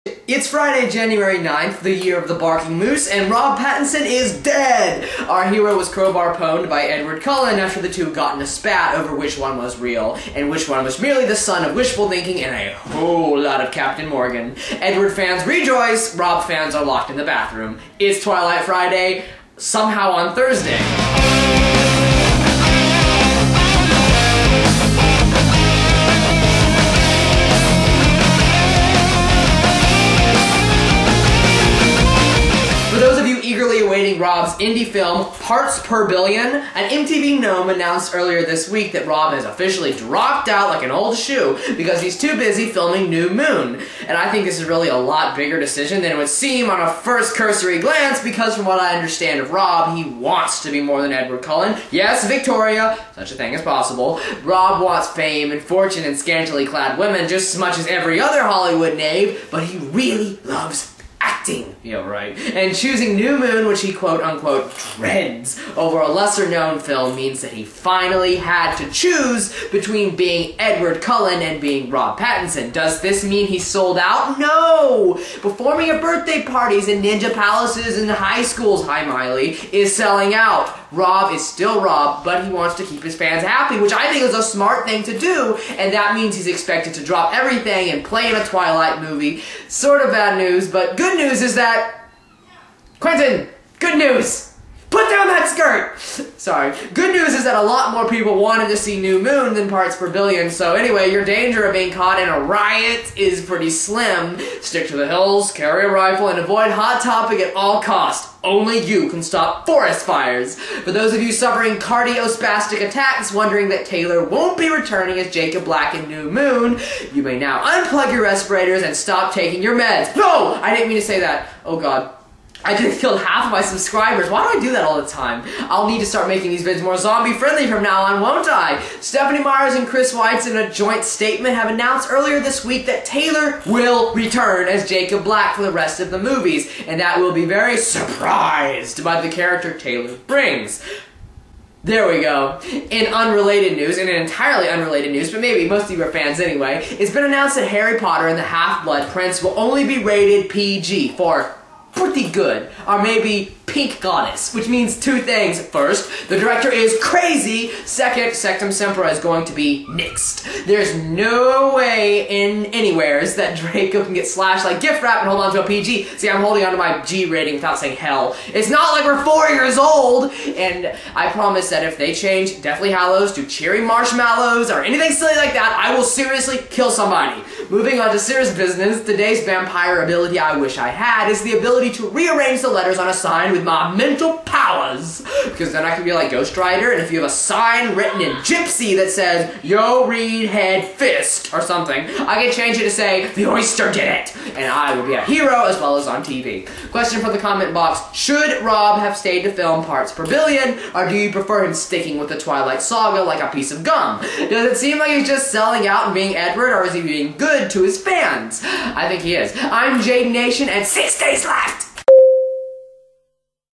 It's Friday, January 9th, the year of the barking moose, and Rob Pattinson is dead! Our hero was crowbar pwned by Edward Cullen after the two got in a spat over which one was real, and which one was merely the son of wishful thinking and a whole lot of Captain Morgan. Edward fans rejoice, Rob fans are locked in the bathroom. It's Twilight Friday, somehow on Thursday. For those of you eagerly awaiting Rob's indie film, Parts Per Billion, an MTV Gnome announced earlier this week that Rob has officially dropped out like an old shoe because he's too busy filming New Moon. And I think this is really a lot bigger decision than it would seem on a first cursory glance, because from what I understand of Rob, he wants to be more than Edward Cullen. Yes, Victoria, such a thing as possible. Rob wants fame and fortune and scantily clad women just as much as every other Hollywood knave, but he really loves acting. Yeah, right. And choosing New Moon, which he quote-unquote dreads, over a lesser-known film means that he finally had to choose between being Edward Cullen and being Rob Pattinson. Does this mean he's sold out? No! Performing at birthday parties in ninja palaces and high schools, hi Miley, is selling out. Rob is still Rob, but he wants to keep his fans happy, which I think is a smart thing to do, and that means he's expected to drop everything and play in a Twilight movie. Sort of bad news, but good news is that... Quentin! Good news! Put down that skirt! Sorry. Good news is that a lot more people wanted to see New Moon than Parts Per Billion, so anyway, your danger of being caught in a riot is pretty slim. Stick to the hills, carry a rifle, and avoid Hot Topic at all costs. Only you can stop forest fires. For those of you suffering cardiospastic attacks wondering that Taylor won't be returning as Jacob Black in New Moon, you may now unplug your respirators and stop taking your meds. No! I didn't mean to say that. Oh god. I just killed half of my subscribers. Why do I do that all the time? I'll need to start making these vids more zombie-friendly from now on, won't I? Stephanie Myers and Chris Weitz, in a joint statement, have announced earlier this week that Taylor will return as Jacob Black for the rest of the movies, and that we'll be very surprised by the character Taylor brings. There we go. In unrelated news, in an entirely unrelated news, but maybe most of you are fans anyway, it's been announced that Harry Potter and the Half-Blood Prince will only be rated PG for pretty good, or maybe pink goddess, which means two things. First, the director is crazy. Second, Sectum Sempra is going to be nixed. There's no way in anywheres that Draco can get slashed like gift wrap and hold on to a PG. See, I'm holding on to my G rating without saying hell. It's not like we're 4 years old, and I promise that if they change Deathly Hallows to Cherry Marshmallows or anything silly like that, I will seriously kill somebody. Moving on to serious business, today's vampire ability I wish I had is the ability to rearrange the letters on a sign with my mental powers, because then I can be like Ghost Rider, and if you have a sign written in Gypsy that says, "Yo, Reed, head fist," or something, I can change it to say, "The oyster did it," and I will be a hero as well as on TV. Question from the comment box: should Rob have stayed to film Parts Per Billion, or do you prefer him sticking with the Twilight Saga like a piece of gum? Does it seem like he's just selling out and being Edward, or is he being good to his fans? I think he is. I'm Jaden Nation, and 6 days left!